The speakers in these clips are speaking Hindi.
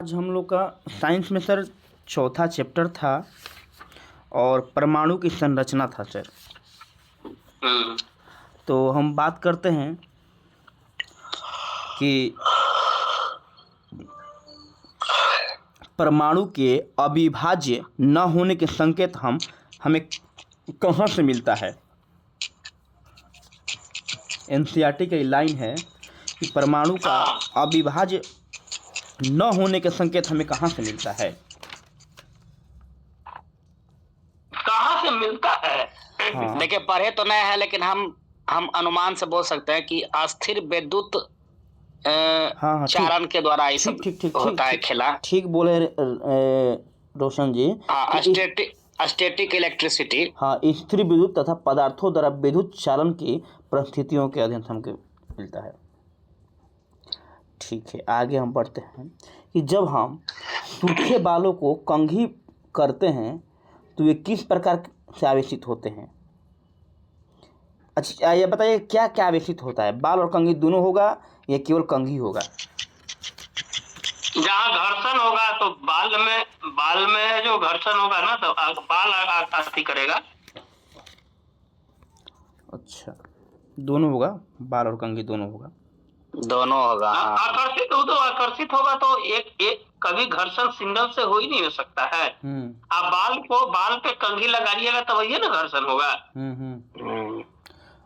आज हम लोग का साइंस में सर चौथा चैप्टर था और परमाणु की संरचना था सर। तो हम बात करते हैं कि परमाणु के अविभाज्य न होने के संकेत हमें कहाँ से मिलता है। एनसीईआरटी की लाइन है कि परमाणु का अविभाज्य न होने के संकेत हमें कहाँ से मिलता है। कहाँ से मिलता है? हाँ। देखिए, पढ़े तो नहीं है लेकिन हम अनुमान से बोल सकते हैं कि अस्थिर विद्युत हाँ चारण के द्वारा ये सब होता है खेला। ठीक बोले रोशन जी। हाँ, स्टैटिक इलेक्ट्रिसिटी। हाँ, स्थिर विद्युत तथा पदार्थों द्वारा विद्युत चालन की परिस्थितियों के अध्ययन हमको मिलता है। ठीक है, आगे हम बढ़ते हैं कि जब हम सूखे बालों को कंघी करते हैं तो ये किस प्रकार से आवेशित होते हैं। अच्छा, ये बताइए क्या क्या आवेशित होता है, बाल और कंघी दोनों होगा या केवल कंघी होगा? जहाँ घर्षण होगा तो बाल में जो घर्षण होगा ना तो बाल आकर्षित करेगा। अच्छा, दोनों होगा, बाल और कंघी दोनों होगा। आकर्षित होगा तो एक कभी घर्षण सिंगल से हो ही नहीं हो सकता है। आप बाल पे कंघी लगाइएगा तब वही ना घर्षण होगा।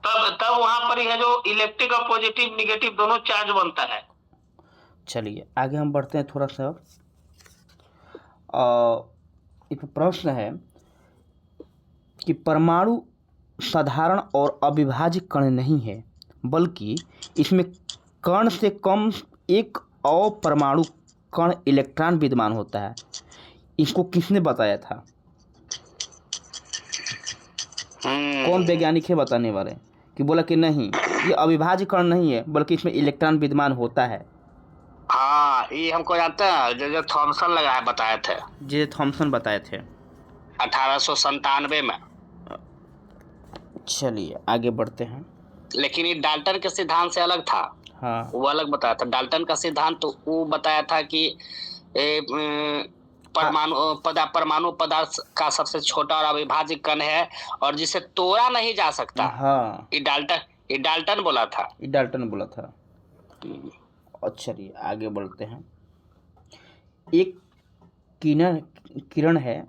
तब वहां पर है जो इलेक्ट्रिक और पॉजिटिव निगेटिव दोनों चार्ज बनता है। चलिए आगे हम बढ़ते हैं थोड़ा सा। एक प्रश्न है कि परमाणु साधारण और अविभाज्य कण नहीं है, बल्कि इसमें कण से कम एक अपरमाणु कण इलेक्ट्रॉन विद्यमान होता है। इसको किसने बताया था? कौन वैज्ञानिक है बताने वाले कि बोला कि नहीं ये अविभाज्य कण नहीं है बल्कि इसमें इलेक्ट्रॉन विद्यमान होता है। हाँ, ये हमको जानते हैं, जो थॉमसन बताए थे। जे थॉमसन बताए थे 1897 में। चलिए आगे बढ़ते हैं। लेकिन ये डाल्टन के सिद्धांत से अलग था। हाँ, वो अलग बताया था। डाल्टन का सिद्धांत तो वो बताया था कि परमाणु पदार्थ का सबसे छोटा और अविभाज्य कण है और जिसे तोड़ा नहीं जा सकता। हाँ, ये डाल्टन बोला था। और चलिए आगे बढ़ते हैं। एक किरण है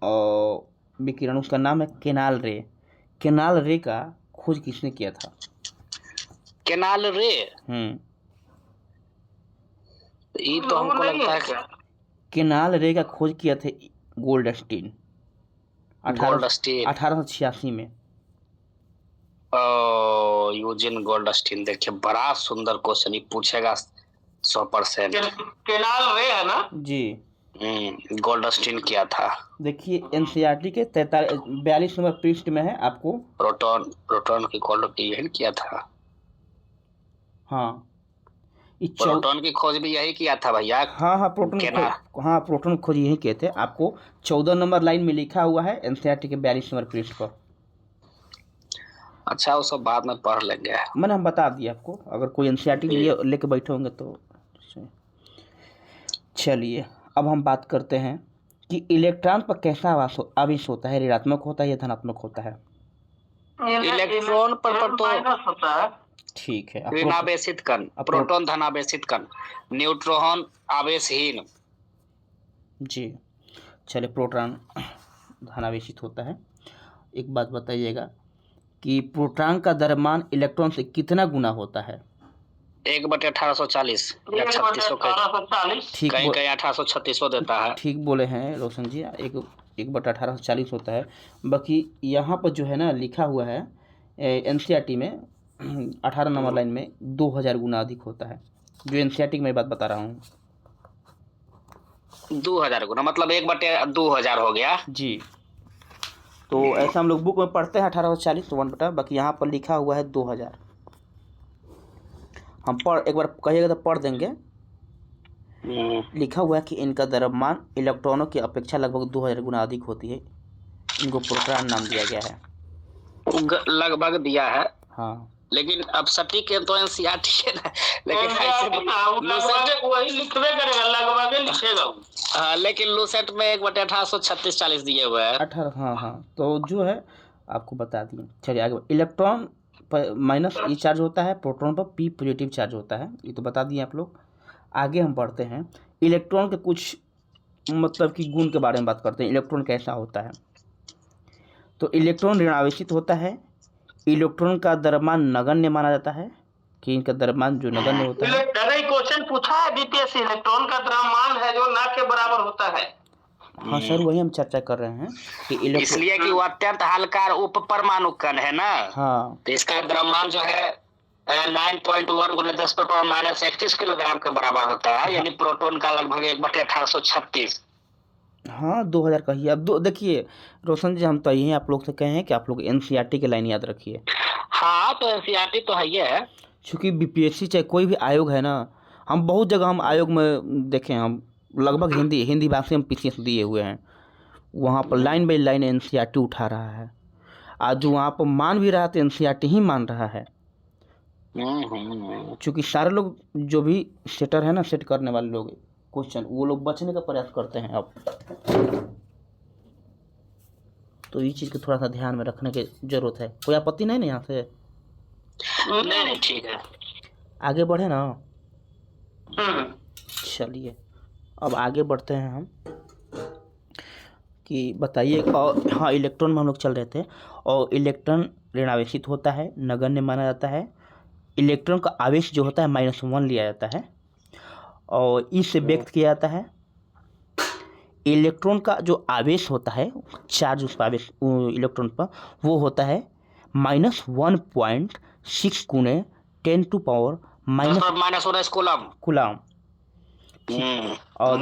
और विकिरण, उसका नाम है केनाल रे। केनाल रे का खोज किसने किया था? केनाल रे? ये तो हमको लगता है केनाल रे का खोज किया थे गोल्डस्टीन 1886 में। Eugene Goldstein. देखिए, बड़ा सुंदर क्वेश्चन ही पूछेगा 100%। केनाल रे है ना जी। गोल्डस्टीन किया था। देखिए एनसीईआरटी के 42 नंबर पृष्ठ में है आपको। प्रोटॉन की खोज यही किया था। हाँ, प्रोटॉन की खोज भी यही किया था भैया। हाँ, प्रोटॉन की खोज यही किए थे। आपको 14 नंबर लाइन में लिखा हुआ है एनसीईआरटी के 42 नंबर पृष्ठ पर। अच्छा, वो सब बाद में पढ़ लेंगे। मैंने हम बता दिया आपको, अगर कोई एनसीईआरटी लिए लेके बैठे होंगे तो। चलिए अब हम बात करते हैं कि इलेक्ट्रॉन पर कैसा आवेश होता है, ऋणात्मक होता है या धनात्मक होता है? इलेक्ट्रॉन पर तो होता है। ठीक है, ऋणावेशित कण, प्रोटॉन धनावेशित कण, न्यूट्रॉन आवेशहीन। जी, चलिए प्रोटॉन धनावेशित होता है। एक बात बताइएगा कि प्रोटॉन का द्रव्यमान इलेक्ट्रॉन से कितना गुना होता है? 1/1840 या 3640। ठीक, कहीं 1836 देता है। ठीक बोले हैं रोशन जी, 1/1840 होता है। बाकी यहाँ पर जो है ना लिखा हुआ है एनसीईआरटी में 18 नंबर लाइन में 2000 गुना अधिक होता है। जो एनसीईआरटी की मैं बात बता रहा हूँ। 2000 गुना मतलब 1/2000 हो गया जी। तो ऐसा हम लोग बुक में पढ़ते हैं 1840 तो 1/, बाकी यहाँ पर लिखा हुआ है 2000। हम एक बार कहिएगा तो पढ़ देंगे। लिखा हुआ है कि इनका द्रव्यमान इलेक्ट्रॉनों की अपेक्षा लगभग 2000 गुना अधिक होती है। इनको प्रोटॉन नाम दिया गया है। लगभग दिया है। हाँ, लेकिन अब सटीक तो एनसीईआरटी है ना, लेकिन वही लिखबे करेगा, लगवा के लिखेगा। हाँ, लेकिन लूसेट में 1/1836 दिए हुए हैं 18। हाँ, तो जो है आपको बता दिए। चलिए आगे, इलेक्ट्रॉन पर माइनस ई चार्ज होता है, प्रोटॉन पर पी पॉजिटिव चार्ज होता है, ये तो बता दिए आप लोग। आगे हम बढ़ते हैं, इलेक्ट्रॉन के कुछ मतलब कि गुण के बारे में बात करते हैं। इलेक्ट्रॉन कैसा होता है? तो इलेक्ट्रॉन ऋणावेशित होता है। इलेक्ट्रॉन का द्रव्यमान नगण्य माना जाता है, कि इनका द्रव्यमान जो नगण्य होता है। क्वेश्चन पूछा है बीपीएससी, इलेक्ट्रॉन का द्रव्यमान है जो ना के बराबर होता है। हाँ सर, वही हम चर्चा कर रहे हैं कि इलेक्ट्रॉन, इसलिए कि वो अत्यंत हल्का उप परमाणु कण है ना। हाँ, तो इसका द्रव्यमान जो है 9.1 × 10⁻³ किलोग्राम के बराबर होता है, यानी प्रोटॉन का लगभग 1/1836। हाँ 2000 कहिए। अब देखिए रोशन जी, हम तो यही आप लोग से कहे हैं कि आप लोग एनसीईआरटी के लाइन याद रखिए। हाँ, तो एनसीईआरटी तो है ही है, क्योंकि बीपीएससी चाहे कोई भी आयोग है ना, हम बहुत जगह हम आयोग में देखें, हम लगभग हिंदी भाषा में पीसीएस दिए हुए हैं, वहाँ पर लाइन बाई लाइन एनसीईआरटी उठा रहा है। आज जो वहाँ पर मान भी रहा तो एनसीईआरटी ही मान रहा है। क्योंकि सारे लोग जो भी सेटर है ना, सेट करने वाले लोग क्वेश्चन, वो लोग बचने का प्रयास करते हैं अब। तो ये चीज़ को थोड़ा सा ध्यान में रखने की जरूरत है। कोई आपत्ति नहीं ना यहाँ से? नहीं, ठीक है, आगे बढ़े ना। चलिए अब आगे बढ़ते हैं हम, कि बताइए। और हाँ, इलेक्ट्रॉन में हम लोग चल रहे थे। और इलेक्ट्रॉन ऋणावेशित होता है, नगण्य माना जाता है। इलेक्ट्रॉन का आवेश जो होता है -1 लिया जाता है, और इससे व्यक्त किया जाता है। इलेक्ट्रॉन का जो आवेश होता है, चार्ज उस पर आवेश इलेक्ट्रॉन पर, वो होता है -1.6 × 10⁻⁻⁻19 कूलम। और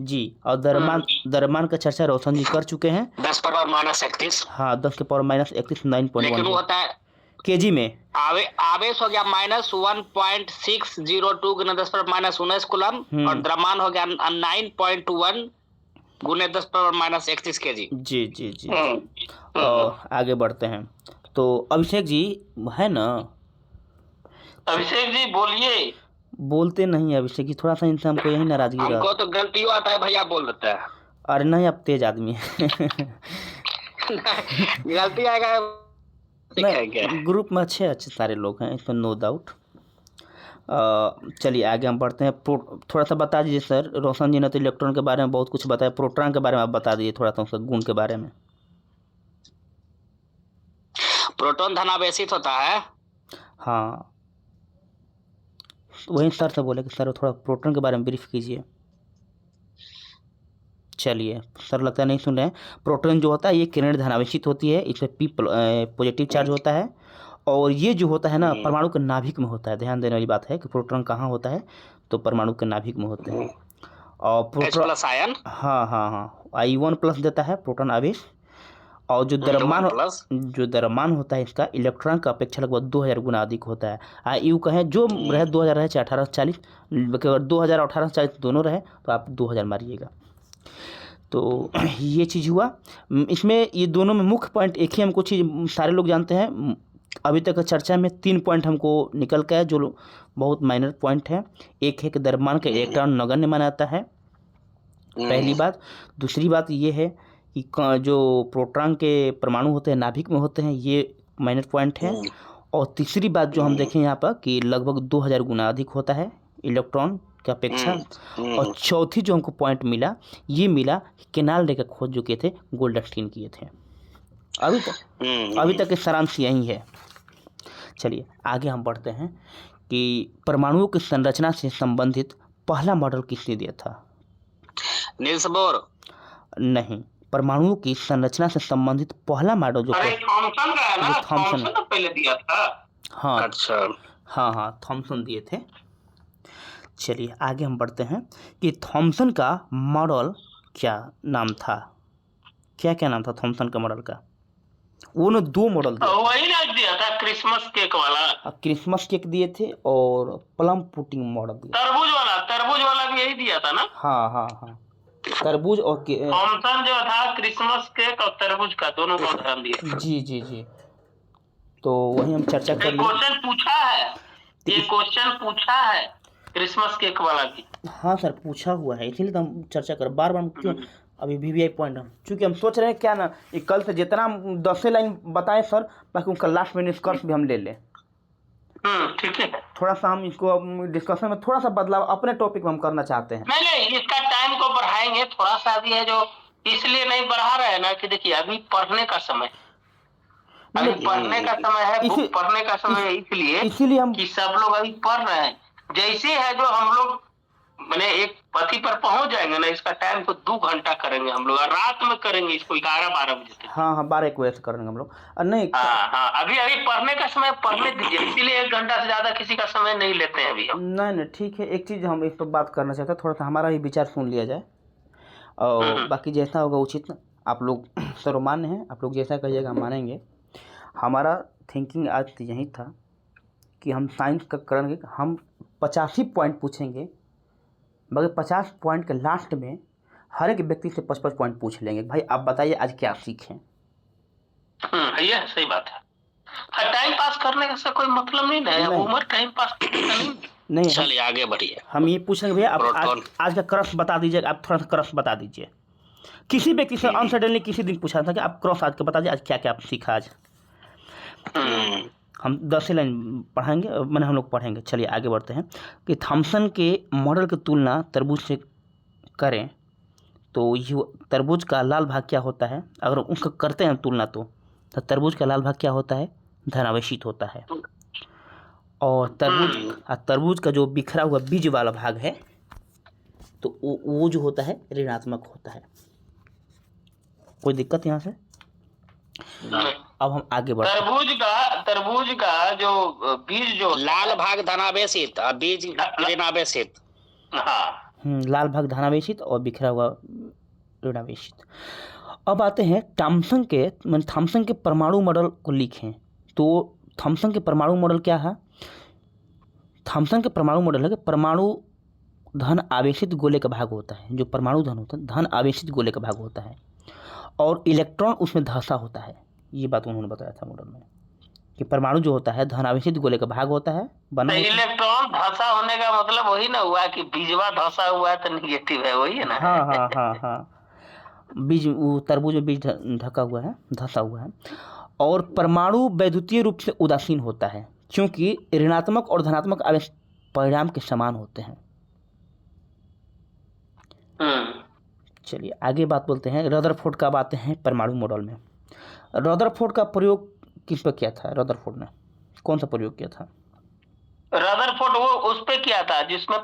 जी, और द्रव्यमान का चर्चा रोशन जी कर चुके हैं। 10⁻31। हाँ, 10⁻31 9.1 होता है केजी में। आवेश हो गया -1.602 × 10⁻19 कूलम, और द्रव्यमान हो गया 9.1 × 10⁻31 केजी। जी जी जी। और आगे बढ़ते हैं, तो अभिषेक जी है ना? अभिषेक जी बोलिए। बोलते नहीं अभिषेक जी, थोड़ा सा इनसे हमको यही नाराजगी रहा। हमको तो गलती आता है भैया, बोल देता है। अरे नहीं, आप तेज आदमी है। गलती आएगा, ग्रुप में अच्छे सारे लोग हैं, इसमें नो डाउट। चलिए आगे हम बढ़ते हैं। थोड़ा सा बता दीजिए सर, रोशन जी ने तो इलेक्ट्रॉन के बारे में बहुत कुछ बताया, प्रोटॉन के बारे में आप बता दीजिए थोड़ा सा उसके गुण के बारे में। प्रोटॉन धनावेशित होता है। हाँ, वही सर से बोले कि सर थोड़ा प्रोटॉन के बारे में ब्रीफ कीजिए। चलिए, सर लगता है नहीं सुन रहे हैं। प्रोटॉन जो होता है ये किरण धनावेशित होती है, इसमें पी पॉजिटिव चार्ज होता है, और ये जो होता है ना परमाणु के नाभिक में होता है। ध्यान देने वाली बात है कि प्रोटॉन कहाँ होता है, तो परमाणु के नाभिक में होते हैं। और प्रोटॉन हाँ I1+ देता है प्रोटॉन आवेश। और जो द्रव्यमान होता है इसका इलेक्ट्रॉन का अपेक्षा लगभग 2000 गुना अधिक होता है। IU कहें जो रहे 2000 रहे चाहे 1840, अगर 2000 और 1840 दोनों रहे तो आप 2000 मारिएगा। तो ये चीज़ हुआ। इसमें ये दोनों में मुख्य पॉइंट एक ही हमको चीज़ सारे लोग जानते हैं। अभी तक चर्चा में 3 पॉइंट हमको निकल के है जो बहुत माइनर पॉइंट है। एक है कि द्रव्यमान का इलेक्ट्रॉन नगण्य माना जाता है, पहली बात। दूसरी बात ये है कि जो प्रोटॉन के परमाणु होते हैं नाभिक में होते हैं, ये माइनर पॉइंट है। और तीसरी बात जो हम देखें यहाँ पर कि लगभग 2000 गुना अधिक होता है इलेक्ट्रॉन की अपेक्षा। और चौथी जो हमको पॉइंट मिला, ये मिला केनाल रे का खोज जो किए थे गोल्डस्टीन किए थे। अभी तक के सारांश यही है। चलिए आगे हम बढ़ते हैं कि परमाणुओं की संरचना से संबंधित पहला मॉडल किसने दिया था? Niels Bohr? नहीं, परमाणुओं की संरचना से संबंधित पहला मॉडल जो थॉमसन का है ना, थॉमसन ने पहले दिया था। हाँ, अच्छा, हाँ थॉमसन दिए थे। चलिए आगे हम बढ़ते हैं कि थॉमसन का मॉडल क्या नाम था? क्या नाम था थॉमसन का मॉडल का? वो ने 2 मॉडल दिए, वही ना दिया था क्रिसमस केक वाला। क्रिसमस केक दिए थे और प्लम पुडिंग मॉडल दिया। तरबूज वाला भी यही दिया था ना? हाँ तरबूज और थॉमसन जो था क्रिसमस केक और तरबूज का दोनों का उदाहरण दिया। जी। तो वही हम चर्चा कर लेंगे। क्वेश्चन पूछा है, ये क्वेश्चन पूछा है क्रिसमस केक वाला भी। हाँ सर, पूछा हुआ है, इसीलिए तो हम चर्चा कर बार बार क्यों अभी VVI पॉइंट हम, क्योंकि हम सोच रहे हैं क्या ना, ये कल से जितना हम 10 लाइन बताएं सर, ताकि उनका लास्ट में निष्कर्ष भी हम ले लें। ठीक है। थोड़ा सा हम इसको डिस्कशन में थोड़ा सा बदलाव अपने टॉपिक में हम करना चाहते हैं। नहीं, इसका टाइम को बढ़ाएंगे थोड़ा सा भी है, जो इसलिए नहीं बढ़ा रहे हैं ना कि देखिए अभी पढ़ने का समय, अभी पढ़ने का समय है, बुक पढ़ने का समय है, इसीलिए हम कि सब लोग अभी पढ़ रहे हैं। जैसे है जो हम लोग मैंने एक पति पर पहुंच जाएंगे ना, इसका टाइम को 2 घंटा करेंगे हम लोग, और रात में करेंगे इसको 11-12 बजे तक। हाँ 12-1 बजे से करेंगे हम लोग। नहीं अभी पढ़ने का समय पढ़ने दीजिए, इसीलिए 1 घंटा से ज्यादा किसी का समय नहीं लेते हैं अभी हम। नहीं ठीक है, एक चीज़ हम इस पर बात करना चाहते हैं, थोड़ा सा हमारा ही विचार सुन लिया जाए, और बाकी जैसा होगा उचित ना, आप लोग सर्वमान्य हैं, आप लोग जैसा कहिएगा हम मानेंगे। हमारा थिंकिंग आज यही था कि हम साइंस का करेंगे, हम 85 पॉइंट पूछेंगे, मगर 50 पॉइंट के लास्ट में हर एक व्यक्ति से 55 पॉइंट पूछ लेंगे, भाई आप बताइए आज क्या सीखें। ये सही बात है। टाइम पास करने का कोई मतलब नहीं है, उम्र टाइम पास नहीं। चलिए आगे बढ़िए। हम ये पूछेंगे भैया आप आज का क्रॉस बता दीजिए, आप थोड़ा सा क्रॉस बता दीजिए। किसी व्यक्ति से अनसडनली किसी दिन पूछा था कि आप क्रॉस आज का बता दीजिए, आज क्या क्या आप सीखा आज। हम 10 लाइन पढ़ाएंगे, मैंने हम लोग पढ़ेंगे। चलिए आगे बढ़ते हैं कि थॉमसन के मॉडल की तुलना तरबूज से करें तो ये तरबूज का लाल भाग क्या होता है, अगर उसका करते हैं तुलना तो तरबूज का लाल भाग क्या होता है, धनावेशित होता है, और तरबूज का जो बिखरा हुआ बीज वाला भाग है तो वो जो होता है ऋणात्मक होता है। कोई दिक्कत यहाँ से? अब हम आगे बढ़ते हैं। तरबूज का जो बीज जो लाल भाग धनावेशित और बीज ऋणावेशित। हाँ, लाल भाग धनावेशित और बिखरा हुआ ऋणावेशित। अब आते हैं थॉमसन के परमाणु मॉडल को लिखें। तो थॉमसन के परमाणु मॉडल क्या है? थॉमसन के परमाणु मॉडल है कि परमाणु धन आवेशित गोले का भाग होता है, जो परमाणु धन होता है धन आवेशित गोले का भाग होता है, और इलेक्ट्रॉन उसमें धंसा होता है। ये बात उन्होंने बताया था मॉडल में कि परमाणु जो होता है धन आवेशित गोले का भाग होता है, बना इलेक्ट्रॉन धंसा होने का मतलब वही ना हुआ कि बीजवा धंसा हुआ है तो नेगेटिव है, वही है ना। हाँ बीज, वो तरबूज में बीज ढका हुआ है, धंसा हुआ है। और परमाणु वैद्युतीय रूप से उदासीन होता है, क्योंकि ऋणात्मक और धनात्मक आवेश परिणाम के समान होते हैं। चलिए आगे बात बोलते हैं। रदरफोर्ड का आते हैं परमाणु मॉडल में। रदरफोर्ड का प्रयोग किस पर किया था? रदरफोर्ड ने कौन सा प्रयोग किया था? रदरफोर्ड वो उस पे किया था जिसमें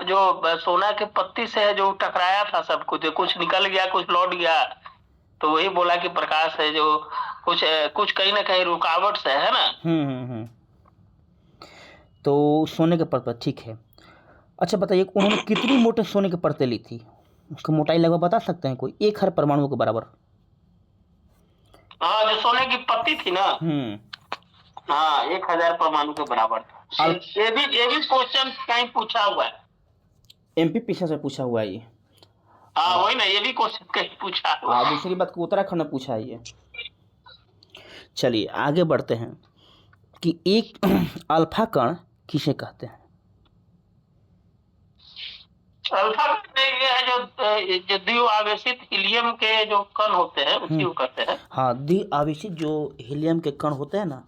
जो सोना के पत्ती से जो टकराया था सब कुछ निकल गया, कुछ लौट गया, तो वही बोला कि प्रकाश है जो कुछ कहीं ना कहीं रुकावट से है ना। तो सोने के परत, ठीक है। अच्छा बताइए उन्होंने कितनी मोटे सोने की परतें ली थी? उसकी मोटाई लगभग बता सकते हैं कोई? 1 हर परमाणु के बराबर। हाँ, जो सोने की पत्ती थी ना, हाँ 1000 परमाणु के बराबर था। ये भी क्वेश्चन कहीं पूछा हुआ है, MP पीछे से पूछा हुआ है ये। हाँ वही ना, ये भी क्वेश्चन कहीं पूछा हुआ है। दूसरी बात को उत्तराखंड में पूछा है ये। चलिए आगे बढ़ते हैं कि एक अल्फा कण किसे कहते हैं? अल्फा ये है जो द्विआवेशित हीलियम के जो कण होते हैं उसी को कहते हैं। हाँ, द्विआवेशित जो हीलियम के कण होते हैं ना,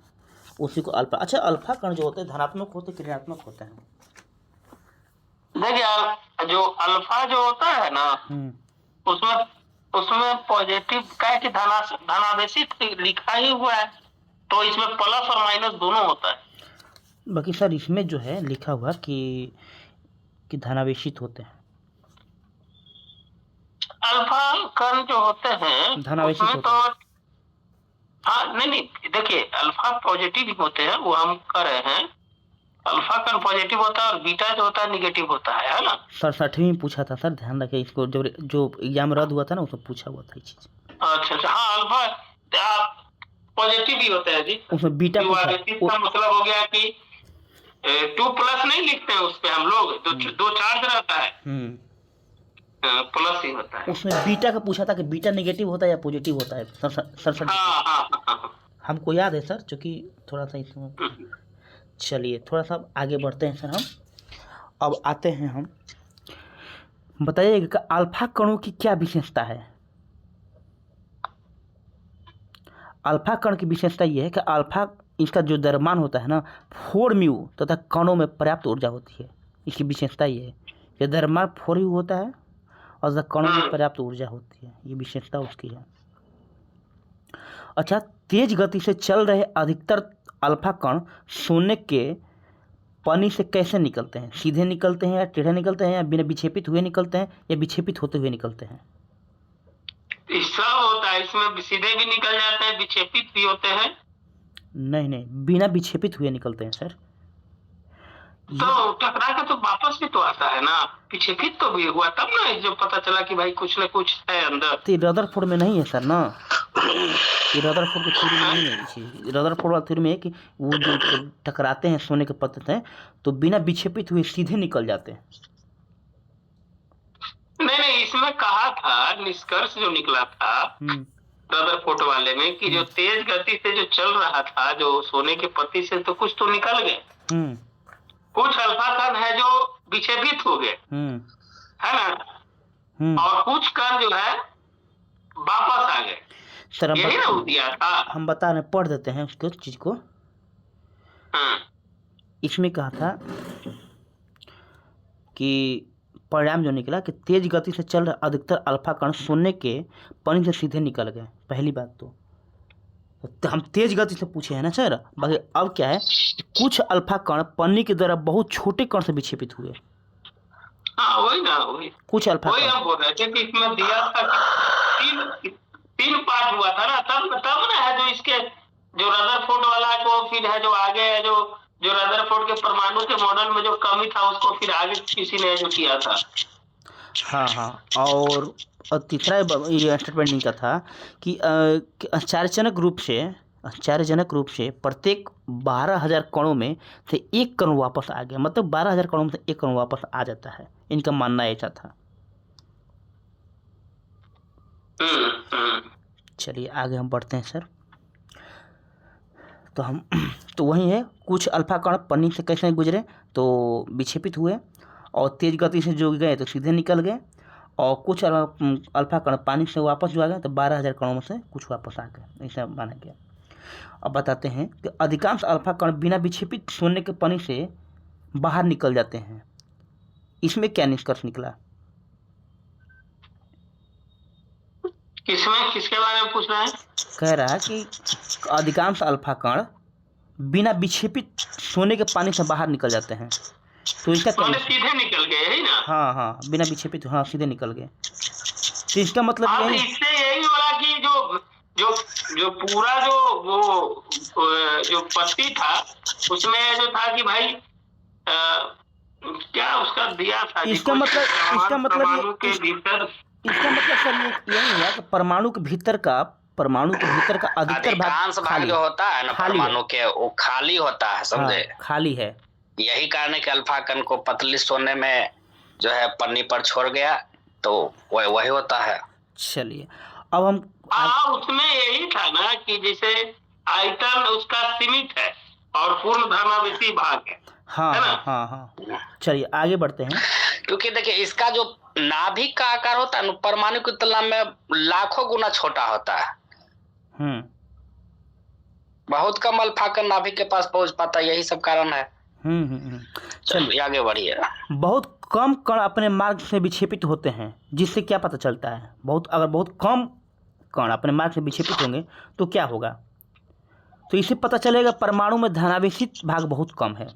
उसी को अल्फा। अच्छा, अल्फा कण जो होते हैं धनात्मक होते हैं ऋणात्मक होते हैं? देखिए जो अल्फा जो होता है ना, उसमें पॉजिटिव का है कि धनावेशित लिखा ही हुआ है, तो इसमें प्लस और माइनस दोनों होता है। बाकी सर इसमें जो है लिखा हुआ कि धनावेशित होते हैं। अल्फा कण जो होते हैं धनावेशित होते तो हैं। हाँ नहीं देखिए अल्फा पॉजिटिव होते हैं, वो हम कर रहे हैं। अल्फा कण पॉजिटिव होता है और बीटा जो होता है निगेटिव होता है ना। सर 6वीं में पूछा था सर, ध्यान रखें इसको, जो एग्जाम रद्द हुआ था ना उसमें पूछा हुआ था ये चीज। अच्छा हाँ, अल्फा पॉजिटिव ही होता है जी। उसमें बीटा का मतलब हो गया कि 2+ नहीं लिखते हैं उस पे हम लोग, दो चार्ज रहता है, प्लस ही होता है। उसमें बीटा का पूछा था कि बीटा नेगेटिव होता है या पॉजिटिव होता है सर? हमको याद है सर, क्योंकि थोड़ा सा इसमें, चलिए थोड़ा सा आगे बढ़ते हैं सर हम। अब आते हैं हम, बताइएगा कि अल्फा कणों की क्या विशेषता है। अल्फा कण की विशेषता ये है कि अल्फा, इसका जो द्रव्यमान होता है ना 4 म्यू तथा कणों में पर्याप्त ऊर्जा होती है। इसकी विशेषता ये है कि द्रव्यमान 4 म्यू होता है और कणों में पर्याप्त ऊर्जा होती है, ये विशेषता उसकी है। अच्छा, तेज गति से चल रहे अधिकतर अल्फा कण सोने के पानी से कैसे निकलते हैं? सीधे निकलते हैं या टेढ़े निकलते हैं या बिना विक्षेपित हुए निकलते हैं या विक्षेपित होते हुए निकलते हैं? सब होता है इसमें, सीधे भी निकल जाते हैं, विक्षेपित भी होते हैं। नहीं, बिना विक्षेपित हुए निकलते हैं सर। तो टकरा के तो वापस भी तो आता है ना, विक्षेपित तो भी हुआ तब ना जो पता चला कि भाई कुछ न कुछ है अंदर। तो रदरफोर्ड में नहीं है सर ना, ये रदरफोर्ड की थ्योरी में नहीं है। रदरफोर्ड वाली थ्योरी में है कि वो जो टकराते हैं सोने के पत्थर से तो बिना विक्षेपित हुए सीधे निकल जाते हैं। नहीं, इसमें कहा था, निष्कर्ष जो निकला था रदरफोर्ड वाले में कि जो तेज गति से जो चल रहा था जो सोने के पत्ती से, तो कुछ तो निकल गए, कुछ अल्फा कण है जो विक्षेपित हो गए, है ना, और कुछ कण जो है वापस आ गए। सर यही ना दिया था, हम बता रहे, पढ़ देते हैं उसको चीज को। इसमें कहा था कि परिणाम जो निकला कि तेज गति से चल रहे अधिकतर अल्फा कण सोने के पानी से सीधे निकल गए। पहली बात तो हम तेज गति से पूछे हैं ना सर। बाकी अब क्या है, कुछ अल्फा कण पानी के द्वारा बहुत छोटे कण से विक्षेपित हुए। वही ना, वही कुछ अल्फा कण, हम बोल रहे थे कि इसमें दिया था कि तीन पार्ट हुआ था ना, तब ना है जो इसके जो रदरफोर्ड वाला को फिर है जो आगे है जो रदरफोर्ड के परमाणु के मॉडल में जो कमी था उसको फिर आगे किसी ने जो किया था। हाँ, और तीसरा ये स्टेटमेंट इनका था कि आश्चर्यजनक रूप से प्रत्येक 12,000 कणों में से एक कण वापस आ गया। मतलब 12,000 कणों में से एक कण वापस आ जाता है, इनका मानना ऐसा था। चलिए आगे हम बढ़ते हैं सर। तो वही है, कुछ अल्फा कण पानी से कैसे गुजरे तो विक्षेपित हुए, और तेज गति से जो गए तो सीधे निकल गए, और कुछ अल्फा कण पानी से वापस जो आ गए तो 12,000 कणों में से कुछ वापस आ गए, ऐसा माना गया। अब बताते हैं कि अधिकांश अल्फा कण बिना विक्षेपित सोने के पानी से बाहर निकल जाते हैं। इसमें क्या निष्कर्ष निकला? किसके बारे में पूछ रहा है? कह रहा है कि अधिकांश अल्फा कण बिना विक्षेपित सोने के पानी से बाहर निकल जाते हैं, तो इसका सीधे निकल गए है ना? हाँ, बिना विक्षेपित, हाँ सीधे निकल गए। तो इसका मतलब यही, इससे यही हुआ कि जो पूरा जो पत्ती था उसमें जो था कि भाई क्या उसका दिया था, इसका मतलब सर यही है कि परमाणु के भीतर का अधिकतर भाग जो होता है ना परमाणु के, वो खाली होता है, समझे? खाली है। यही कारण है कि अल्फा कण को पतली सोने में जो है पन्नी पर छोड़ गया तो वही होता है। चलिए अब हम उसमें यही था ना कि जैसे आयतन उसका सीमित है और पूर्ण धर्मावेशी भाग है। हाँ। चलिए आगे बढ़ते हैं, क्योंकि देखिए इसका जो नाभिक का आकार होता है ना परमाणु की तुलना में लाखों गुना छोटा होता है। बहुत कम अल्फा कण नाभिक के पास पहुंच पाता, यही सब कारण है। चलिए आगे बढ़िए। बहुत कम कण अपने मार्ग से विक्षेपित होते हैं, जिससे क्या पता चलता है? अगर बहुत कम कण अपने मार्ग से विक्षेपित होंगे तो क्या होगा? तो इससे पता चलेगा परमाणु में धनावेशित भाग बहुत कम है।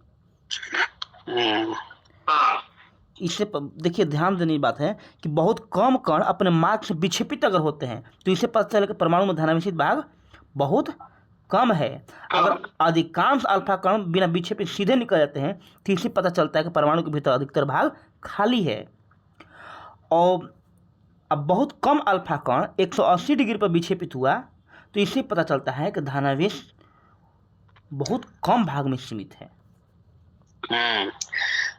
इससे देखिए ध्यान देने की बात है कि बहुत कम कण अपने मार्ग से विक्षेपित अगर होते हैं तो इससे पता चलेगा परमाणु में धनावेशित भाग बहुत कम है। अगर अधिकांश अल्फा कण बिना विक्षेपित सीधे निकल जाते हैं तो इससे पता चलता है कि परमाणु के भीतर अधिकतर भाग खाली है। और अब बहुत कम अल्फा कण 180 डिग्री पर विक्षेपित हुआ तो इससे पता चलता है कि धनावेश बहुत कम भाग में सीमित है।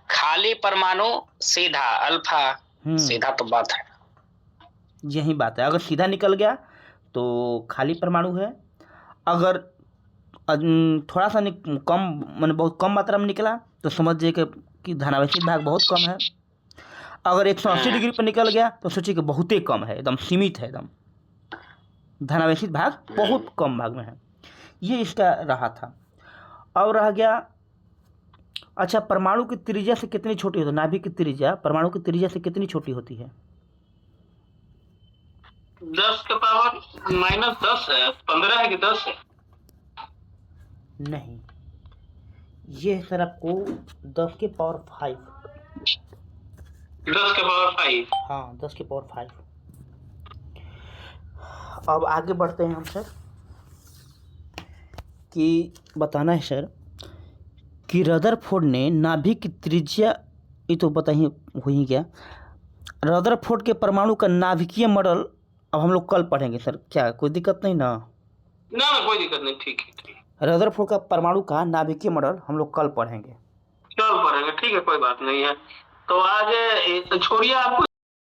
खाली परमाणु सीधा अल्फा, सीधा तो बात है, यही बात है। अगर सीधा निकल गया तो खाली परमाणु है, अगर थोड़ा सा कम मैंने बहुत कम मात्रा में निकला तो समझिए कि धनावेशित भाग बहुत कम है। अगर 180 डिग्री पर निकल गया तो सोचिए कि बहुत ही कम है, एकदम सीमित है, एकदम धनावेशित भाग बहुत कम भाग में है। ये इसका रहा था। अब रह गया, अच्छा परमाणु की त्रिज्या से कितनी छोटी होती है? नाभिक की त्रिज्या परमाणु की त्रिज्या से कितनी छोटी होती है? 10 के पावर -10 है, 15 है कि 10 है? नहीं, ये है सर आपको 10 के पावर 5। 10 के पावर 5? हाँ 10 के पावर 5। अब आगे बढ़ते हैं हम सर कि बताना है सर कि रदरफोर्ड ने नाभिक की त्रिज्या, ये तो पता ही हो ही गया। रदरफोर्ड के परमाणु का नाभिकीय मॉडल अब हम लोग कल पढ़ेंगे सर, क्या कोई दिक्कत नहीं ना? ना कोई दिक्कत नहीं, ठीक है। रदरफोर्ड का परमाणु का नाभिकीय मॉडल हम लोग कल पढ़ेंगे। ठीक है, कोई बात नहीं है। तो आज छोड़िए, आपको